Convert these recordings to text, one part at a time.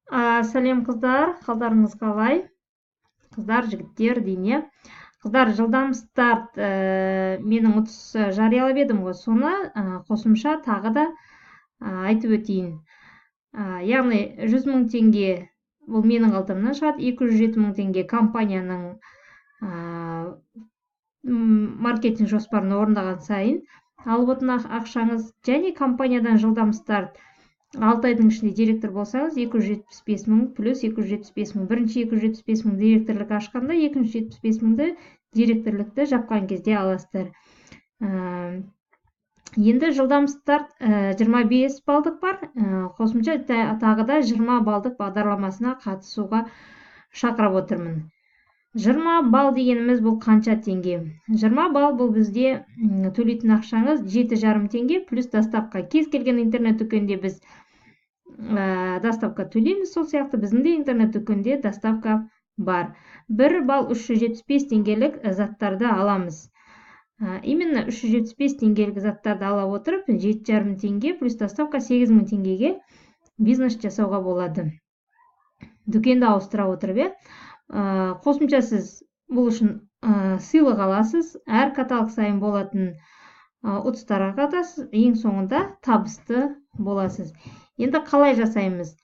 Сәлем қыздар, қалдарыңыз қалай? Қыздар, жігіттер дейіне. Қыздар, жылдам старт менің ұтыс жариялап едім ғой, соны қосымша тағы да айтып өтейін. Яғни 100 мың теңге бұл менің қалтамнан шығады, 207 мың теңге компанияның маркетинг жоспарын орындаған сайын алып отырған ақшаңыз, және компаниядан жылдам старт 6 айдың ішінде директор болсаңыз 275 мың плюс 275 мың. Бірінші 275 мың директорлық ашқанда, екінші 75 мыңды директорлықты жапқан кезде аласыздар. Енді жылдам старт 25 балдық бар. Қосымша тағы да 20 балдық бағдарламасына қатысуға шақырып отырмын. 20 балл дегеніміз бұл қанша теңге? 20 балл бұл бізде төлейтін ақшаңыз 7,5 теңге плюс доставка. Кез келген интернет дүкенде біз доставка төлейміз, сол сияқты біздің де интернет дүкенде доставка бар. 1 балл 375 теңгелік заттарды аламыз. Именно 375 теңгелік заттарды ала отырып, 7,5 теңге плюс доставка 8 мың теңгеге бизнес жасауға болады. Дүкенді ауыстыра отырып, қосымша сіз бұл үшін сыйлық аласыз, әр каталог сайын болатын ұтыстарға қатысасыз, ең соңында табысты боласыз. Енді қалай жасаймыз?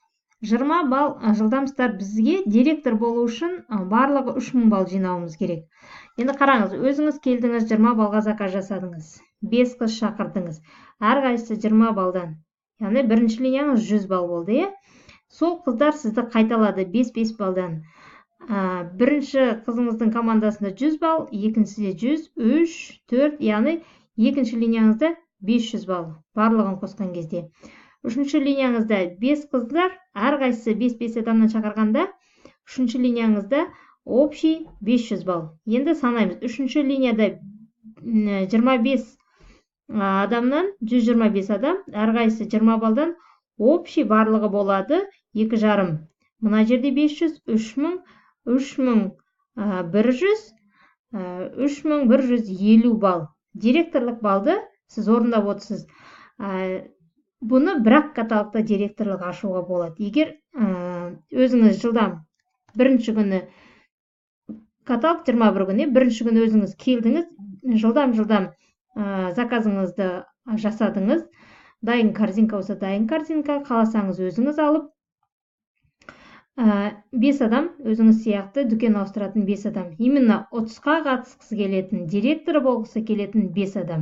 20 балл жылдам старт бізге директор болу үшін барлығы 3000 балл жинауымыз керек. Енді қараңыз, өзіңіз келдіңіз, 20 балға заказ жасадыңыз, 5 қыз шақырдыңыз, әрқайсысы 20 балдан. Яғни бірінші линияңыз 100 балл болды. Сол қыздар сізді қайталады 5-5 балдан. Бірінші қызыңыздың командасында 100 балл, екіншісінде 100, 3, 4, яғни екінші линияңызда 500 балл барлығын қосқан кезде. Үшінші линияңызда 5 қыздар, әрқайсысы 5-5 адамнан шақырғанда, үшінші линияңызда общий 500 балл. Енді санаймыз. Үшінші линияда 25 адамнан 125 адам, әрқайсысы 20 балдан общий барлығы болады 2,5. Мына жерде 500, 3000, 3100, 3150 балл. Директорлық балды сіз орындап отырсыз. Бұны бірақ каталогта директорлық ашуға болады. Егер өзіңіз жылдам бірінші күні каталог 21 күні, бірінші күні өзіңіз келдіңіз, жылдам заказыңызды жасадыңыз, дайын корзинка болса дайын корзинка, қаласаңыз өзіңіз алып, 5 адам өзіңіз сияқты дүкен ауыстыратын 5 адам. Именно ұтысқа қатысқысы келетін, директоры болғысы келетін 5 адам.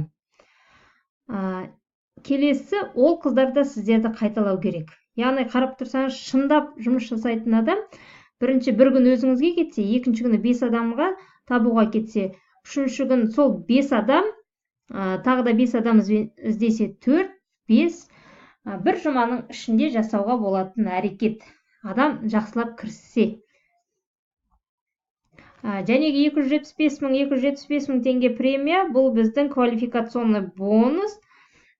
Келесі, ол қыздарда сіздерді қайталау керек. Яғни қарап тұрсаңыз, шындап жұмыс жасайтын адам бірінші бір күн өзіңізге кетсе, екінші күні 5 адамға табуға кетсе, үшінші күн сол 5 адам, тағы да 5 адам іздесе 4-5, бір жұманың ішінде жасауға болатын әрекет. Адам жақсылап кіріссе. Жәнегі 275 мың теңге премия, бұл біздің квалификационный бонус.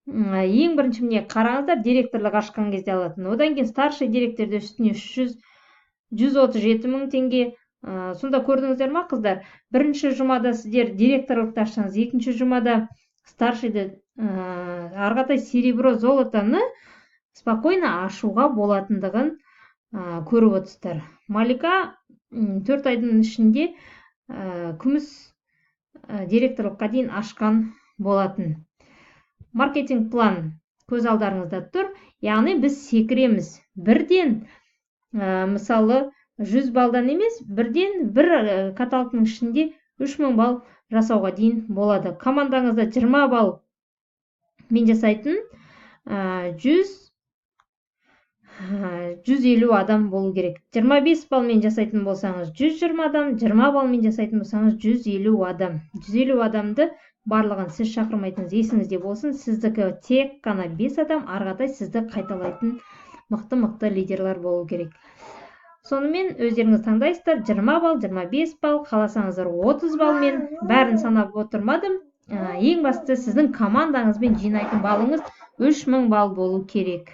Ең бірінші міне қараңыздар, директорлық ашқан кезде алатын. Одан кейін старший директорды үстіне 137 мың теңге. Сонда көрдіңіздер ма, қыздар? Бірінші жұмада сіздер директорлықты ашсаңыз, екінші жұмада старшийді, арғатай серебро золотаны спокойно ашуға болатындығын көріп отырсыздар. Малика 4 айдың ішінде күміс директорлыққа дейін ашқан болатын. Маркетинг план көз алдарыңызда тұр. Яғни біз секіреміз. Бірден, мысалы 100 балдан емес, бірден бір каталогтың ішінде 3000 балл жасауға дейін болады. Командаңызда 20 балл мен жасайтын 150 адам болу керек. 25 балл мен жасайтын болсаңыз 120 адам, 20 балл мен жасайтын болсаңыз 150 адам. 150 адамды барлығын сіз шақырмайтыныз есіңізде болсын. Сіздікі тек қана 5 адам, арғатай сізді қайталайтын мықты лидерлар болу керек. Сонымен өздеріңіз таңдайсыздар. 20 балл, 25 балл, қаласаңыздар 30 балл мен бәрін санап отырмадым. Ең басты сіздің командаңызбен жинайтын балыңыз 3000 балл болу керек.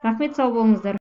Рахмет, сау болыңыздар.